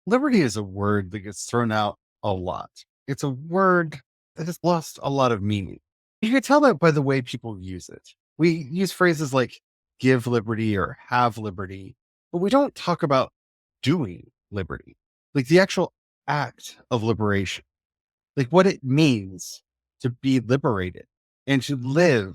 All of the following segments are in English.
Liberty is a word that gets thrown out a lot. It's a word that has lost a lot of meaning. You can tell that by the way people use it. We use phrases like give liberty or have liberty, but we don't talk about doing liberty, like the actual act of liberation, like what it means to be liberated and to live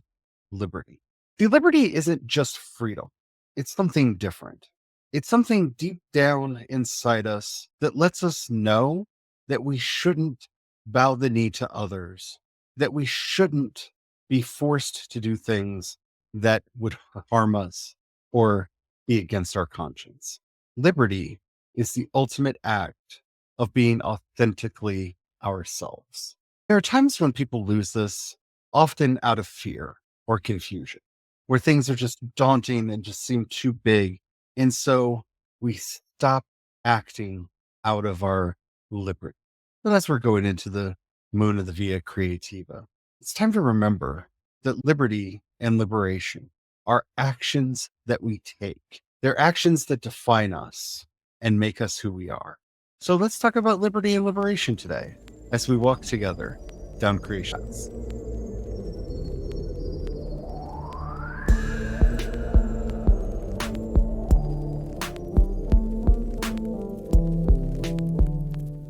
liberty. The liberty isn't just freedom. It's something different. It's something deep down inside us that lets us know that we shouldn't bow the knee to others, that we shouldn't be forced to do things that would harm us or be against our conscience. Liberty is the ultimate act of being authentically ourselves. There are times when people lose this, often out of fear or confusion, where things are just daunting and just seem too big. And so we stop acting out of our liberty. And as we're going into the moon of the Via Creativa, it's time to remember that liberty and liberation are actions that we take. They're actions that define us and make us who we are. So let's talk about liberty and liberation today as we walk together down creations.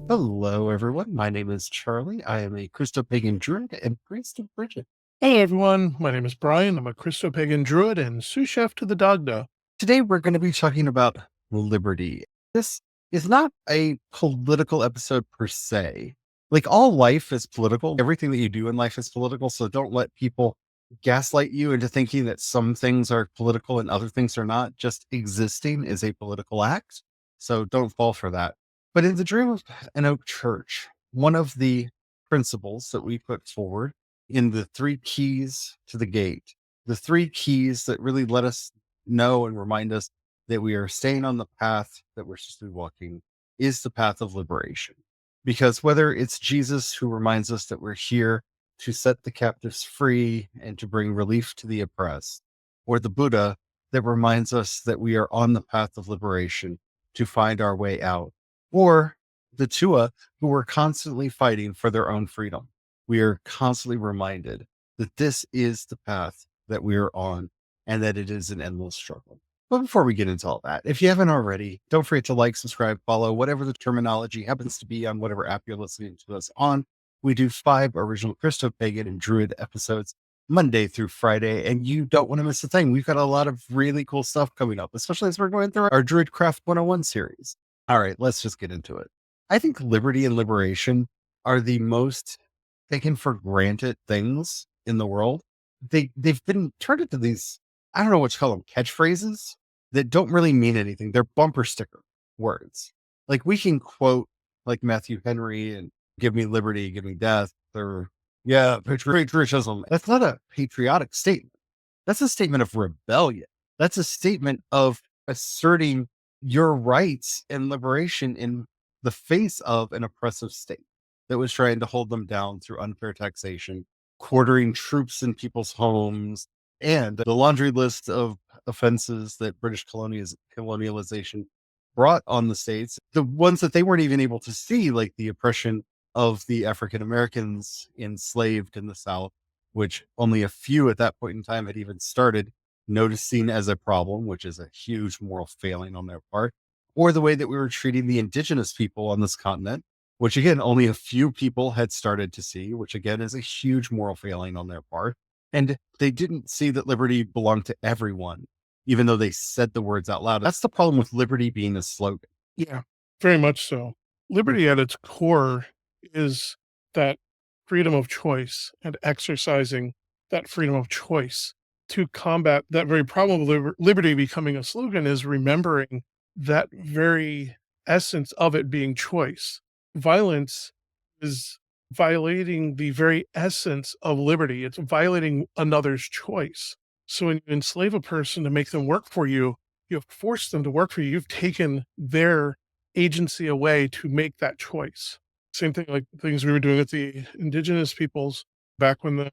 Hello, everyone. My name is Charlie. I am a Christopagan Druid and priest of Bridget. Hey everyone, my name is Brian. I'm a Christopagan Druid and sous chef to the Dagda. Today, we're going to be talking about liberty. This is not a political episode per se. Like, all life is political. Everything that you do in life is political. So don't let people gaslight you into thinking that some things are political and other things are not. Just existing is a political act. So don't fall for that. But in the Dream of an Oak Church, one of the principles that we put forward in the 3 keys to the gate, the 3 keys that really let us know and remind us that we are staying on the path that we're supposed to be walking, is the path of liberation. Because whether it's Jesus who reminds us that we're here to set the captives free and to bring relief to the oppressed, or the Buddha that reminds us that we are on the path of liberation to find our way out, or the Tua who are constantly fighting for their own freedom, we are constantly reminded that this is the path that we are on and that it is an endless struggle. But before we get into all that, if you haven't already, don't forget to like, subscribe, follow, whatever the terminology happens to be on whatever app you're listening to us on. We do 5 original Christopagan and Druid episodes Monday through Friday, and you don't want to miss a thing. We've got a lot of really cool stuff coming up, especially as we're going through our Druidcraft 101 series. All right, let's just get into it. I think liberty and liberation are the most taken for granted things in the world. They've been turned into these, I don't know what you call them, catchphrases that don't really mean anything. They're bumper sticker words. Like, we can quote like Matthew Henry and give me liberty, give me death, or patriotism. That's not a patriotic statement. That's a statement of rebellion. That's a statement of asserting your rights and liberation in the face of an oppressive state that was trying to hold them down through unfair taxation, quartering troops in people's homes, and the laundry list of offenses that British colonialization brought on the states, the ones that they weren't even able to see, like the oppression of the African Americans enslaved in the South, which only a few at that point in time had even started noticing as a problem, which is a huge moral failing on their part, or the way that we were treating the indigenous people on this continent, which again, only a few people had started to see, which again is a huge moral failing on their part. And they didn't see that liberty belonged to everyone, even though they said the words out loud. That's the problem with liberty being a slogan. Yeah, very much so. Liberty at its core is that freedom of choice and exercising that freedom of choice. To combat that very problem of liberty becoming a slogan is remembering that very essence of it being choice. Violence is violating the very essence of liberty. It's violating another's choice. So when you enslave a person to make them work for you, you have forced them to work for you. You've taken their agency away to make that choice. Same thing like things we were doing with the indigenous peoples back when the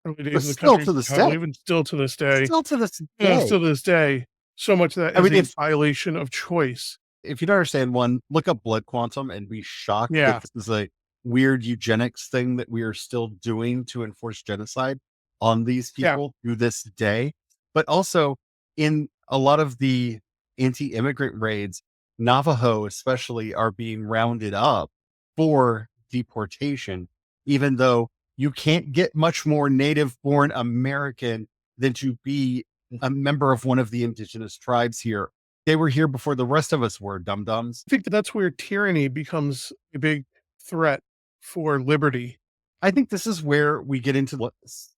early days of the Still country, to this I day, believe, and still to this day, still to this yeah, day. still to this day, so much of that I is mean, a if violation of choice. If you don't understand one, look up blood quantum and be shocked that Yeah, this is a weird eugenics thing that we are still doing to enforce genocide on these yeah, people to this day. But also in a lot of the anti-immigrant raids, Navajo especially are being rounded up for deportation, even though you can't get much more native born American than to be a member of one of the indigenous tribes here. They were here before the rest of us were, dum dums. I think that that's where tyranny becomes a big threat for liberty. I think this is where we get into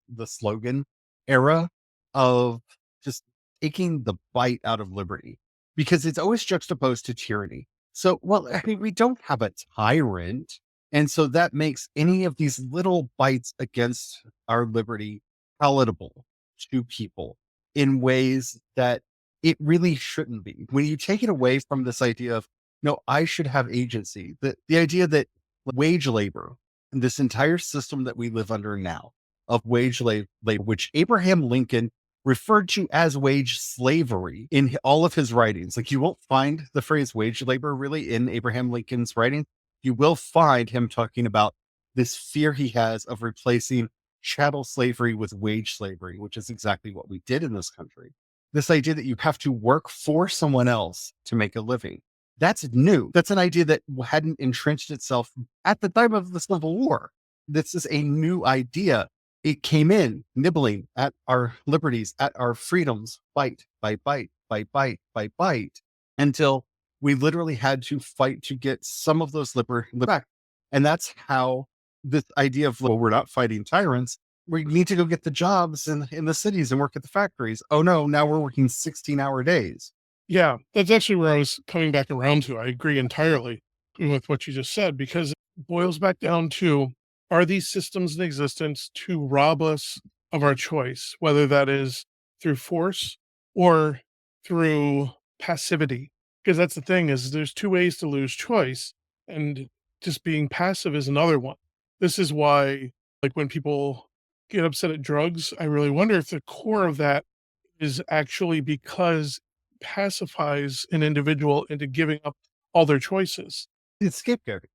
the slogan era of just taking the bite out of liberty, because it's always juxtaposed to tyranny. So, well, I mean, we don't have a tyrant. And so that makes any of these little bites against our liberty palatable to people in ways that it really shouldn't be. When you take it away from this idea of, no, I should have agency, the idea that wage labor, this entire system that we live under now of wage labor, which Abraham Lincoln referred to as wage slavery in all of his writings. Like, you won't find the phrase wage labor really in Abraham Lincoln's writing. You will find him talking about this fear he has of replacing chattel slavery with wage slavery, which is exactly what we did in this country. This idea that you have to work for someone else to make a living. That's new. That's an idea that hadn't entrenched itself at the time of the Civil War. This is a new idea. It came in nibbling at our liberties, at our freedoms, bite by bite, by bite, by bite, until we literally had to fight to get some of those liberties back. And that's how this idea of, well, we're not fighting tyrants. We need to go get the jobs in the cities and work at the factories. Oh no, now we're working 16-hour days. Yeah, that's actually where I was coming back around to. I agree entirely with what you just said, because it boils back down to, are these systems in existence to rob us of our choice, whether that is through force or through passivity? Because that's the thing, is there's two ways to lose choice, and just being passive is another one. This is why, like, when people get upset at drugs, I really wonder if the core of that is actually because pacifies an individual into giving up all their choices. It's scapegoating.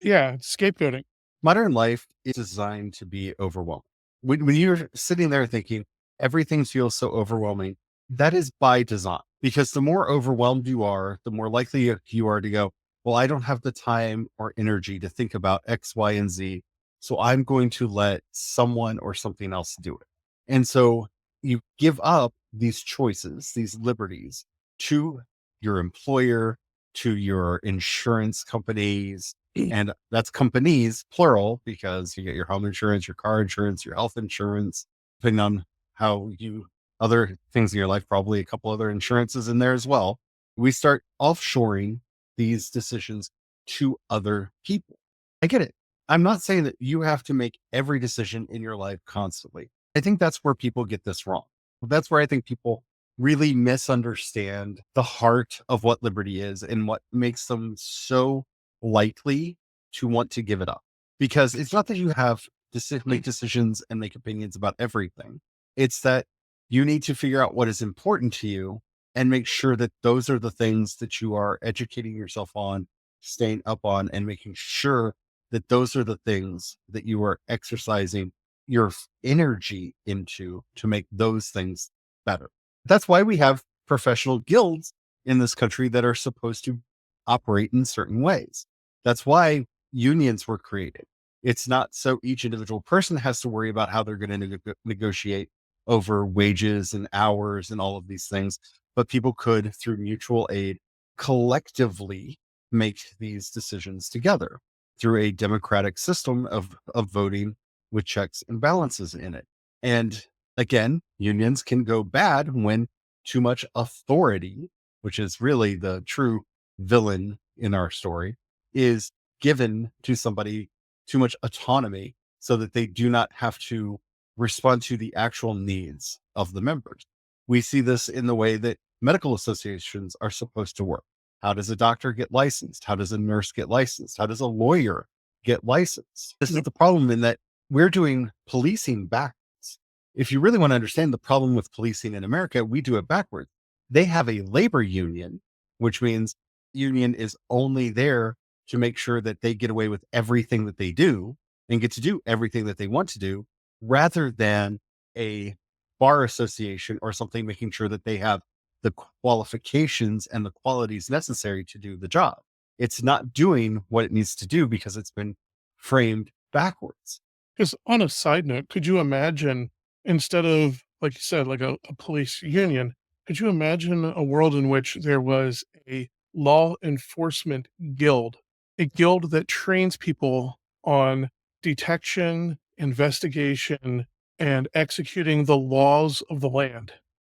Yeah, it's scapegoating. Modern life is designed to be overwhelming. When you're sitting there thinking everything feels so overwhelming, that is by design, because the more overwhelmed you are, the more likely you are to go, well, I don't have the time or energy to think about X, Y, and Z. So I'm going to let someone or something else do it. And so you give up these choices, these liberties to your employer, to your insurance companies, and that's companies, plural, because you get your home insurance, your car insurance, your health insurance, depending on how you, other things in your life, probably a couple other insurances in there as well. We start offshoring these decisions to other people. I get it. I'm not saying that you have to make every decision in your life constantly. I think that's where people get this wrong. That's where I think people really misunderstand the heart of what liberty is and what makes them so likely to want to give it up. Because it's not that you have to make decisions and make opinions about everything. It's that you need to figure out what is important to you and make sure that those are the things that you are educating yourself on, staying up on, and making sure that those are the things that you are exercising your energy into to make those things better. That's why we have professional guilds in this country that are supposed to operate in certain ways. That's why unions were created. It's not so each individual person has to worry about how they're going to negotiate over wages and hours and all of these things, but people could, through mutual aid, collectively make these decisions together through a democratic system of voting with checks and balances in it. And again, unions can go bad when too much authority, which is really the true villain in our story, is given to somebody, too much autonomy so that they do not have to respond to the actual needs of the members. We see this in the way that medical associations are supposed to work. How does a doctor get licensed? How does a nurse get licensed? How does a lawyer get licensed? This is the problem, in that we're doing policing backwards. If you really want to understand the problem with policing in America, we do it backwards. They have a labor union, which means union is only there to make sure that they get away with everything that they do and get to do everything that they want to do, rather than a bar association or something making sure that they have the qualifications and the qualities necessary to do the job. It's not doing what it needs to do because it's been framed backwards. Because on a side note, could you imagine, instead of, like you said, like a police union, could you imagine a world in which there was a law enforcement guild, a guild that trains people on detection, investigation, and executing the laws of the land?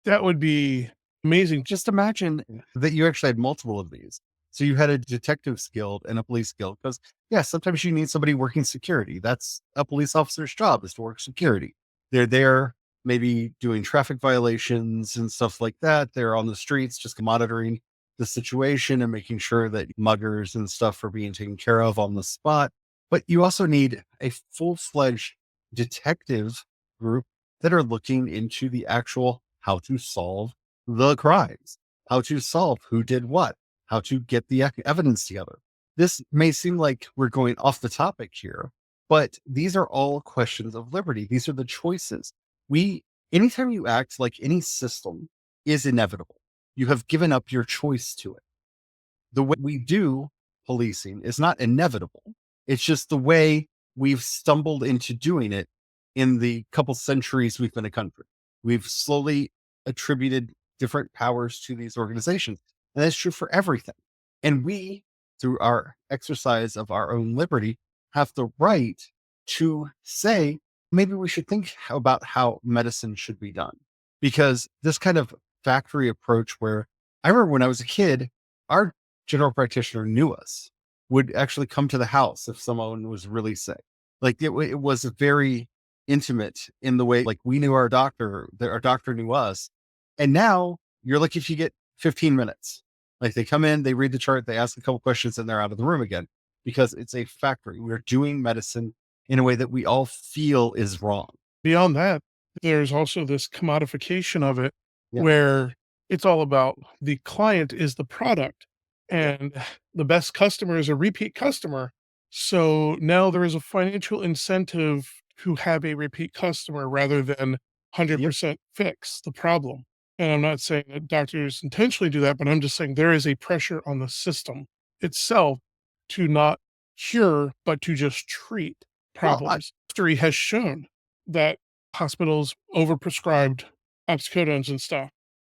That would be amazing. Just imagine that you actually had multiple of these. So you had a detectives guild and a police guild, because yeah, sometimes you need somebody working security. That's a police officer's job, is to work security. They're there maybe doing traffic violations and stuff like that. They're on the streets just monitoring the situation and making sure that muggers and stuff are being taken care of on the spot. But you also need a full-fledged detective group that are looking into the actual how to solve the crimes, how to solve who did what, how to get the evidence together. This may seem like we're going off the topic here, but these are all questions of liberty. These are the choices. Anytime you act like any system is inevitable, you have given up your choice to it. The way we do policing is not inevitable. It's just the way we've stumbled into doing it in the couple centuries we've been a country. We've slowly attributed different powers to these organizations. And that's true for everything. And we, through our exercise of our own liberty, have the right to say, maybe we should think about how medicine should be done. Because this kind of factory approach, where I remember when I was a kid, our general practitioner knew us, would actually come to the house if someone was really sick. Like it was very intimate in the way, like we knew our doctor, our doctor knew us. And now you're like, if you get 15 minutes, like they come in, they read the chart, they ask a couple questions, and they're out of the room again, because it's a factory. We're doing medicine in a way that we all feel is wrong. Beyond that, there's also this commodification of it, Yeah. where it's all about the client is the product, and the best customer is a repeat customer. So now there is a financial incentive to have a repeat customer rather than Yep. 100% fix the problem. And I'm not saying that doctors intentionally do that, but I'm just saying there is a pressure on the system itself to not cure, but to just treat Well, problems. History has shown that hospitals overprescribed oxycodones and stuff.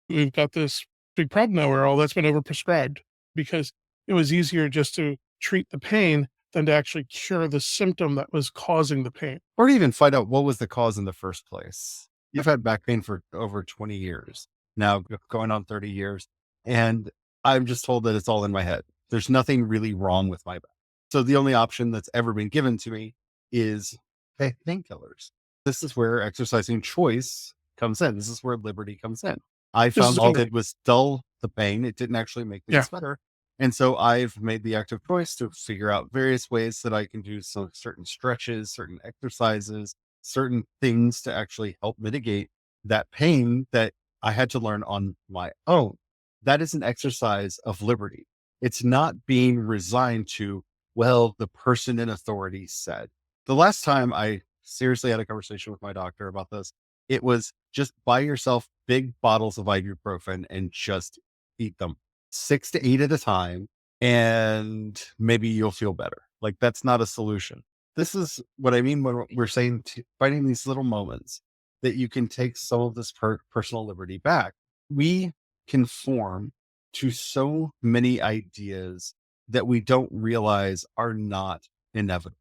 We've got this big problem now where all that's been overprescribed because it was easier just to treat the pain than to actually cure the symptom that was causing the pain. or even find out what was the cause in the first place. You've had back pain for over 20 years now, going on 30 years. And I'm just told that it's all in my head. There's nothing really wrong with my back. So the only option that's ever been given to me is painkillers. This is where exercising choice comes in. This is where liberty comes in. I This is found all it did was dull the pain. It didn't actually make things better. And so I've made the active choice to figure out various ways that I can do some certain stretches, certain exercises, certain things to actually help mitigate that pain that I had to learn on my own. That is an exercise of liberty. It's not being resigned to, well, the person in authority said. The last time I seriously had a conversation with my doctor about this, it was just buy yourself big bottles of ibuprofen and just eat them 6 to 8 at a time, and maybe you'll feel better. Like, that's not a solution. This is what I mean when we're saying finding these little moments that you can take some of this personal liberty back. We conform to so many ideas that we don't realize are not inevitable.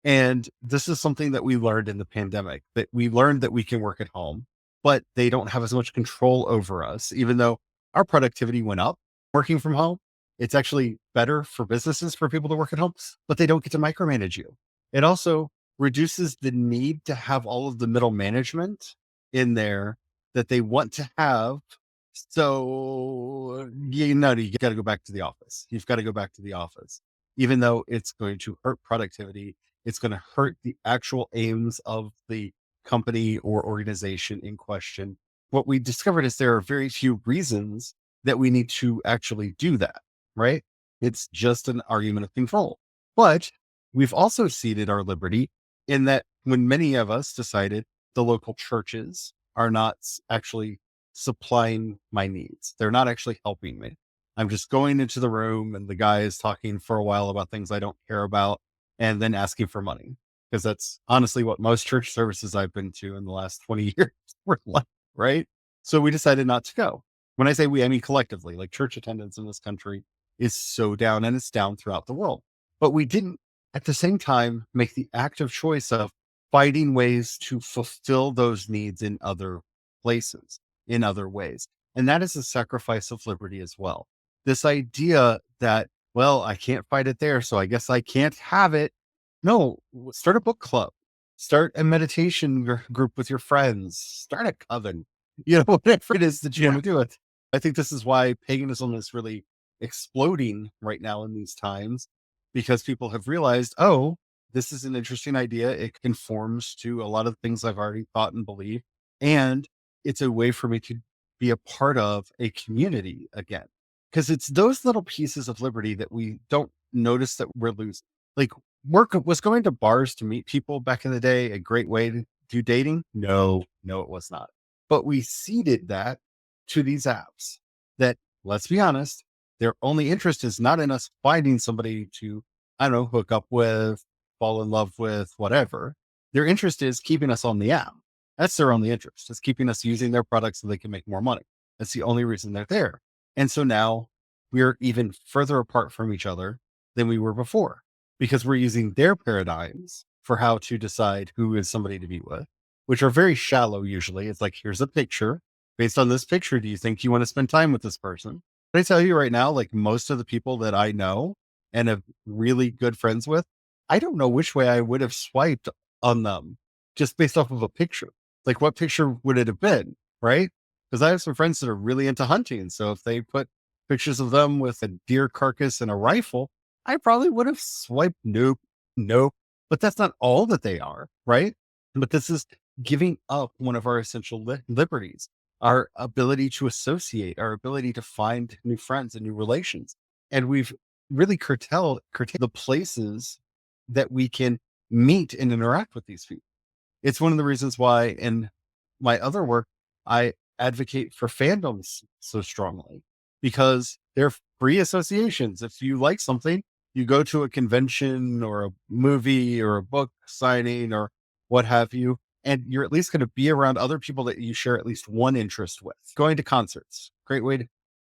And this is something that we learned in the pandemic, that we learned that we can work at home, but they don't have as much control over us, even though our productivity went up working from home. It's actually better for businesses for people to work at home, but they don't get to micromanage you. It also reduces the need to have all of the middle management in there that they want to have. So, you got to go back to the office. You've got to go back to the office, even though it's going to hurt productivity. It's going to hurt the actual aims of the company or organization in question. What we discovered is there are very few reasons that we need to actually do that, right? It's just an argument of control. But we've also ceded our liberty in that when many of us decided the local churches are not actually supplying my needs, they're not actually helping me. I'm just going into the room and the guy is talking for a while about things I don't care about and then asking for money. Because that's honestly what most church services I've been to in the last 20 years were like, right? So we decided not to go. When I say we, I mean collectively, like church attendance in this country is so down, and it's down throughout the world. But we didn't at the same time make the active choice of finding ways to fulfill those needs in other places, in other ways. And that is a sacrifice of liberty as well. This idea that, well, I can't find it there, so I guess I can't have it. No, start a book club, start a meditation group with your friends, start a coven, whatever it is that you want to do it. I think this is why paganism is really exploding right now in these times, because people have realized, oh, this is an interesting idea. It conforms to a lot of things I've already thought and believed. And it's a way for me to be a part of a community again. Because it's those little pieces of liberty that we don't notice that we're losing. Like, was going to bars to meet people back in the day a great way to do dating? No, it was not. But we ceded that to these apps that, let's be honest, their only interest is not in us finding somebody to, I don't know, hook up with, fall in love with, whatever. Their interest is keeping us on the app. That's their only interest. It's keeping us using their products so they can make more money. That's the only reason they're there. And so now we're even further apart from each other than we were before, because we're using their paradigms for how to decide who is somebody to be with, which are very shallow usually. It's like, here's a picture. Based on this picture, do you think you want to spend time with this person? But I tell you right now, like most of the people that I know and have really good friends with, I don't know which way I would have swiped on them just based off of a picture. Like, what picture would it have been? Right? Because I have some friends that are really into hunting. So if they put pictures of them with a deer carcass and a rifle, I probably would have swiped nope. But that's not all that they are, right? But this is giving up one of our essential liberties, our ability to associate, our ability to find new friends and new relations. And we've really curtailed the places that we can meet and interact with these people. It's one of the reasons why in my other work, I advocate for fandoms so strongly, because they're free associations. If you like something, you go to a convention or a movie or a book signing or what have you, and you're at least going to be around other people that you share at least one interest with. Going to concerts, great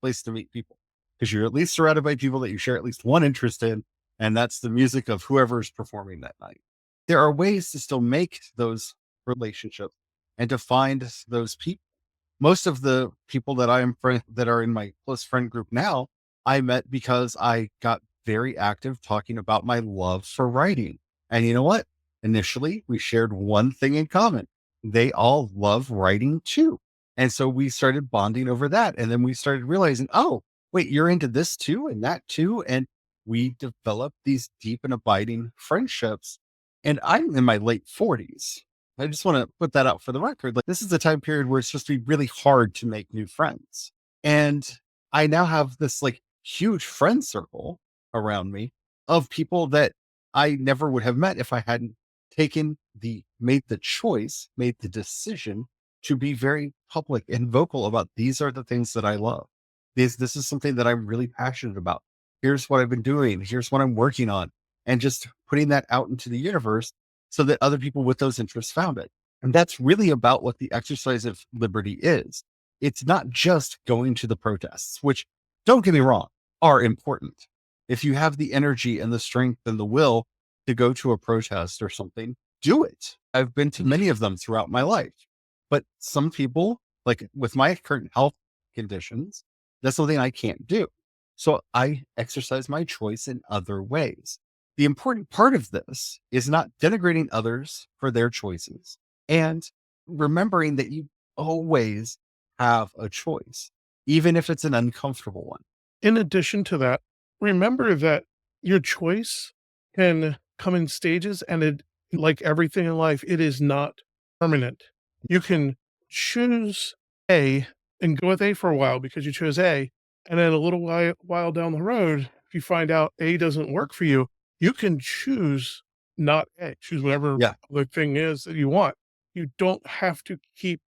place to meet people, because you're at least surrounded by people that you share at least one interest in, and that's the music of whoever's performing that night. There are ways to still make those relationships and to find those people. Most of the people that that are in my close friend group now, I met because I got very active talking about my love for writing. And you know what? Initially, we shared one thing in common. They all love writing too. And so we started bonding over that. And then we started realizing, oh, wait, you're into this too and that too. And we developed these deep and abiding friendships. And I'm in my late 40s. I just want to put that out for the record. Like, this is a time period where it's supposed to be really hard to make new friends. And I now have this like huge friend circle around me of people that I never would have met if I hadn't made the decision to be very public and vocal about, these are the things that I love. This is something that I'm really passionate about. Here's what I've been doing. Here's what I'm working on. And just putting that out into the universe so that other people with those interests found it. And that's really about what the exercise of liberty is. It's not just going to the protests, which, don't get me wrong, are important. If you have the energy and the strength and the will to go to a protest or something, do it. I've been to many of them throughout my life. But some people, like with my current health conditions, that's something I can't do. So I exercise my choice in other ways. The important part of this is not denigrating others for their choices and remembering that you always have a choice, even if it's an uncomfortable one. In addition to that, remember that your choice can come in stages, and it, like everything in life, it is not permanent. You can choose A and go with A for a while because you chose A, and then a little while down the road, If you find out A doesn't work for you, you can choose not A, choose whatever Yeah. the thing is that you want. You don't have to keep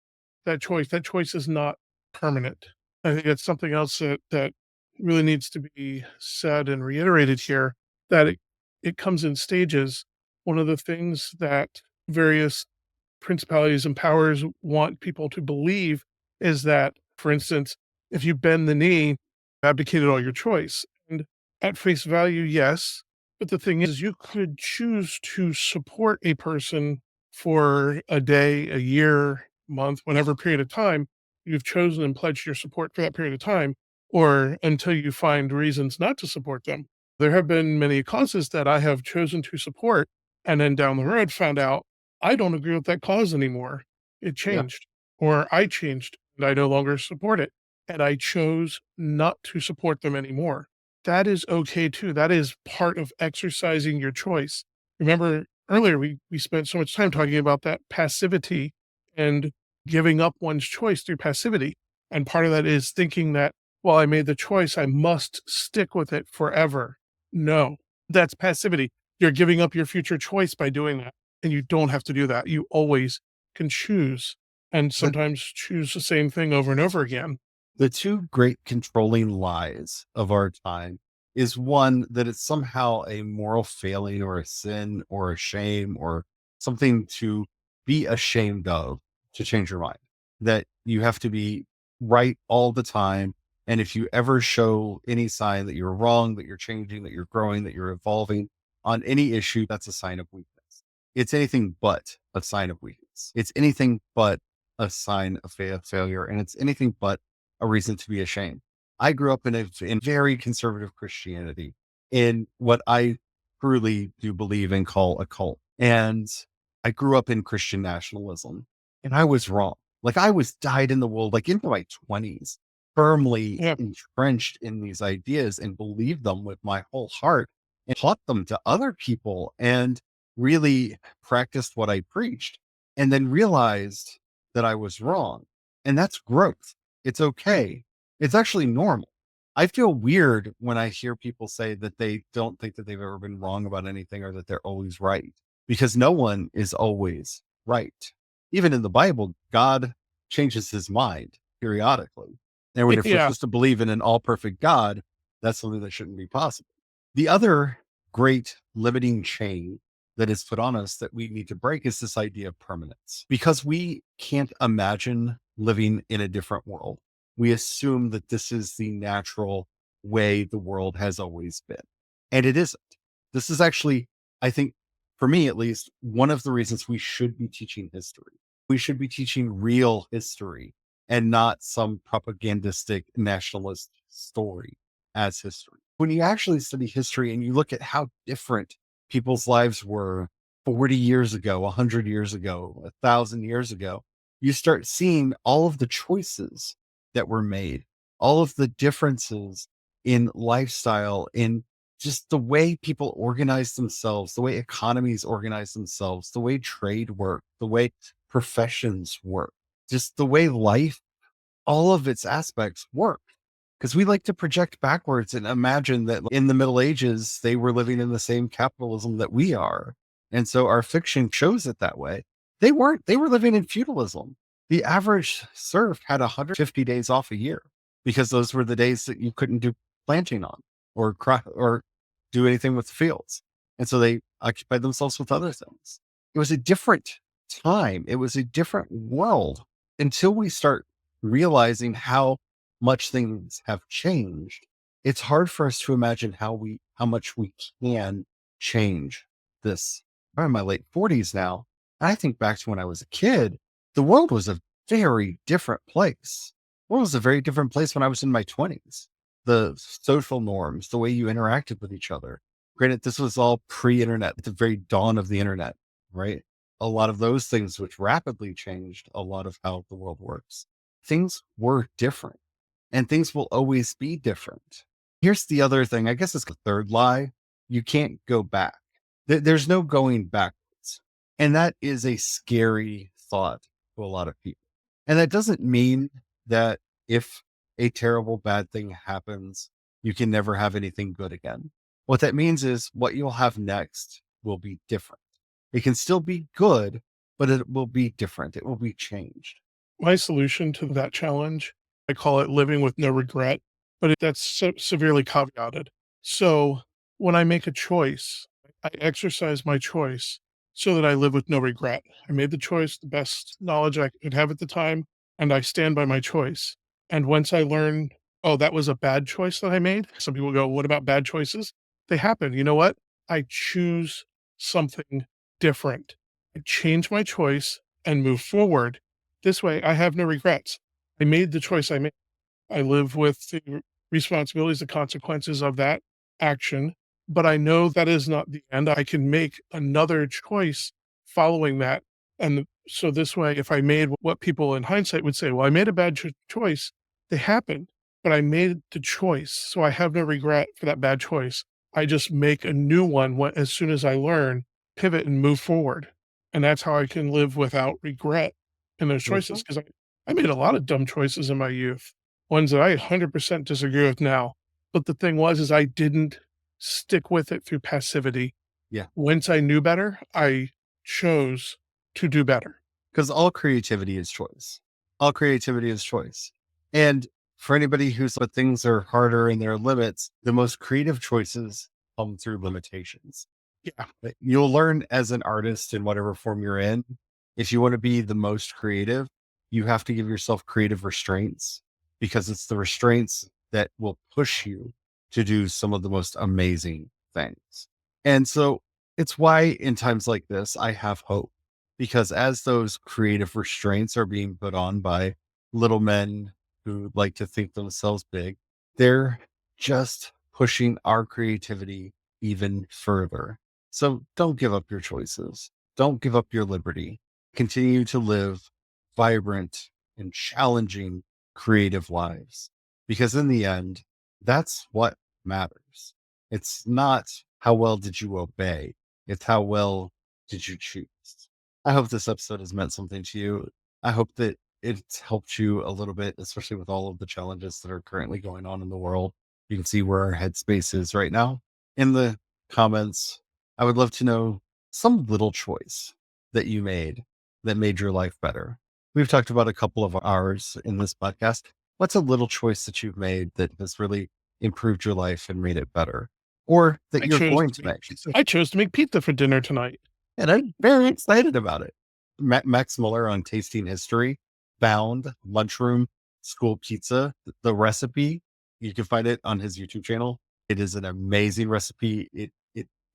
that choice. That choice is not permanent. I think that's something else that really needs to be said and reiterated here, that it comes in stages. One of the things that various principalities and powers want people to believe is that, for instance, if you bend the knee, abdicated all your choice. And at face value, yes. But the thing is, you could choose to support a person for a day, a year, month, whatever period of time you've chosen and pledged your support for that period of time, or until you find reasons not to support them. There have been many causes that I have chosen to support and then down the road found out I don't agree with that cause anymore. It Yeah. changed, or I changed and I no longer support it. And I chose not to support them anymore. That is okay too. That is part of exercising your choice. Remember earlier, we spent so much time talking about that passivity and giving up one's choice through passivity. And part of that is thinking that, well, I made the choice, I must stick with it forever. No, that's passivity. You're giving up your future choice by doing that. And you don't have to do that. You always can choose, and The, sometimes choose the same thing over and over again. the two great controlling lies of our time is one, that it's somehow a moral failing or a sin or a shame or something to be ashamed of to change your mind, that you have to be right all the time. And if you ever show any sign that you're wrong, that you're changing, that you're growing, that you're evolving on any issue, that's a sign of weakness. It's anything but a sign of weakness. It's anything but a sign of failure. And it's anything but a reason to be ashamed. I grew up in very conservative Christianity, in what I truly do believe and call a cult. And I grew up in Christian nationalism, and I was wrong. Like, I was dyed in the wool, like into my 20s, firmly Yeah. entrenched in these ideas and believed them with my whole heart and taught them to other people and really practiced what I preached, and then realized that I was wrong. And that's growth. It's okay. It's actually normal. I feel weird when I hear people say that they don't think that they've ever been wrong about anything, or that they're always right, because no one is always right. Even in the Bible, God changes his mind periodically. And when if we're Yeah. supposed to believe in an all perfect God, that's something that shouldn't be possible. The other great limiting chain that is put on us that we need to break is this idea of permanence, because we can't imagine living in a different world. We assume that this is the natural way the world has always been. And it isn't. This is actually, I think, for me at least, one of the reasons we should be teaching history. We should be teaching real history and not some propagandistic nationalist story as history. When you actually study history and you look at how different people's lives were 40 years ago, 100 years ago, 1,000 years ago, you start seeing all of the choices that were made, all of the differences in lifestyle, in just the way people organize themselves, the way economies organize themselves, the way trade work, the way professions work, just the way life, all of its aspects work. Because we like to project backwards and imagine that in the Middle Ages, they were living in the same capitalism that we are. And so our fiction shows it that way. They weren't, they were living in feudalism. The average serf had 150 days off a year, because those were the days that you couldn't do planting on or do anything with the fields. And so they occupied themselves with other things. It was a different time. It was a different world, until we start realizing how much things have changed. It's hard for us to imagine how much we can change this. I'm in my late 40s now. And I think back to when I was a kid, the world was a very different place. The world was a very different place when I was in my 20s. The social norms, the way you interacted with each other. Granted, this was all pre-internet, at the very dawn of the internet, right? A lot of those things which rapidly changed a lot of how the world works. Things were different, and things will always be different. Here's the other thing. I guess it's the third lie. You can't go back. There's no going backwards. And that is a scary thought to a lot of people. And that doesn't mean that if a terrible bad thing happens, You can never have anything good again. What that means is what you'll have next will be different. It can still be good, but it will be different. It will be changed. My solution to that challenge, I call it living with no regret, but that's severely caveated. So when I make a choice, I exercise my choice so that I live with no regret. I made the choice, the best knowledge I could have at the time, and I stand by my choice. And once I learn, oh, that was a bad choice that I made, some people go, what about bad choices? They happen. You know what? I choose something different. I change my choice and move forward. This way, I have no regrets. I made the choice I made. I live with the responsibilities, the consequences of that action, but I know that is not the end. I can make another choice following that. And so this way, if I made what people in hindsight would say, well, I made a bad choice, they happened, but I made the choice. So I have no regret for that bad choice. I just make a new one as soon as I learn, pivot and move forward. And that's how I can live without regret in those choices. Mhm. Because I made a lot of dumb choices in my youth, ones that I 100% disagree with now. But the thing was, is I didn't stick with it through passivity. Yeah. Once I knew better, I chose to do better. Because all creativity is choice. All creativity is choice. And for anybody who's but things are harder and there are limits, the most creative choices come through limitations. Yeah. But you'll learn as an artist in whatever form you're in. If you want to be the most creative, you have to give yourself creative restraints because it's the restraints that will push you to do some of the most amazing things. And so it's why in times like this, I have hope because as those creative restraints are being put on by little men who like to think themselves big, they're just pushing our creativity even further. So don't give up your choices. Don't give up your liberty. Continue to live vibrant and challenging creative lives because in the end, that's what matters. It's not how well did you obey, it's how well did you choose. I hope this episode has meant something to you. I hope that it's helped you a little bit, especially with all of the challenges that are currently going on in the world. You can see where our headspace is right now. In the comments, I would love to know some little choice that you made that made your life better. We've talked about a couple of ours in this podcast. What's a little choice that you've made that has really improved your life and made it better? Or that I you're chose going to to make make? pizza. I chose to make pizza for dinner tonight. And I'm very excited about it. Max Muller on Tasting History found Lunchroom School Pizza, the recipe. You can find it on his YouTube channel. It is an amazing recipe. It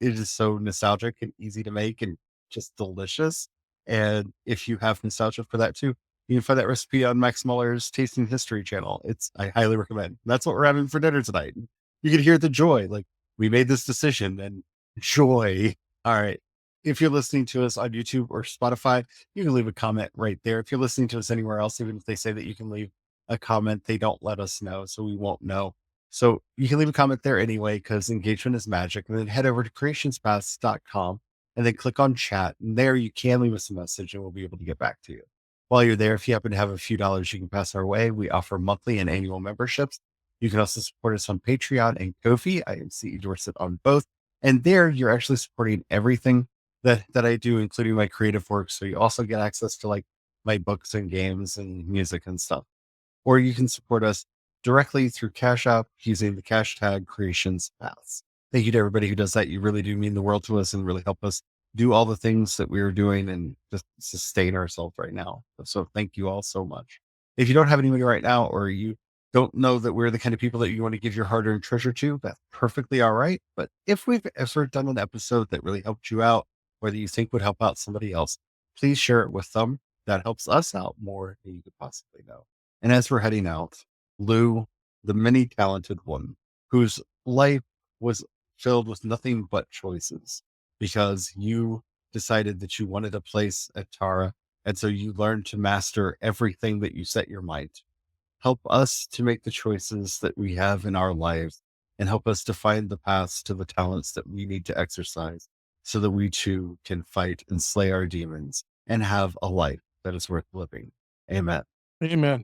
is so nostalgic and easy to make and just delicious. And if you have nostalgia for that too, you can find that recipe on Max Muller's Tasting History channel. I highly recommend. That's what we're having for dinner tonight. You can hear the joy. Like we made this decision and joy. All right. If you're listening to us on YouTube or Spotify, you can leave a comment right there. If you're listening to us anywhere else, even if they say that you can leave a comment, they don't let us know, so we won't know. So you can leave a comment there anyway, because engagement is magic. And then head over to creationspaths.com and then click on chat. And there you can leave us a message and we'll be able to get back to you. While you're there, if you happen to have a few dollars you can pass our way, we offer monthly and annual memberships. You can also support us on Patreon and Ko-fi. I am CE Dorset on both. And there you're actually supporting everything that I do, including my creative work. So you also get access to like my books and games and music and stuff. Or you can support us directly through Cash App using the hashtag Creations Paths. Thank you to everybody who does that. You really do mean the world to us and really help us do all the things that we are doing and just sustain ourselves right now. So thank you all so much. If you don't have anybody right now, or you don't know that we're the kind of people that you want to give your hard-earned treasure to, that's perfectly all right. But if we've ever done an episode that really helped you out, whether you think would help out somebody else, please share it with them. That helps us out more than you could possibly know. And as we're heading out, Lou, the many talented one whose life was filled with nothing but choices because you decided that you wanted a place at Tara. And so you learned to master everything that you set your mind to. Help us to make the choices that we have in our lives and help us to find the paths to the talents that we need to exercise so that we too can fight and slay our demons and have a life that is worth living. Amen. Amen.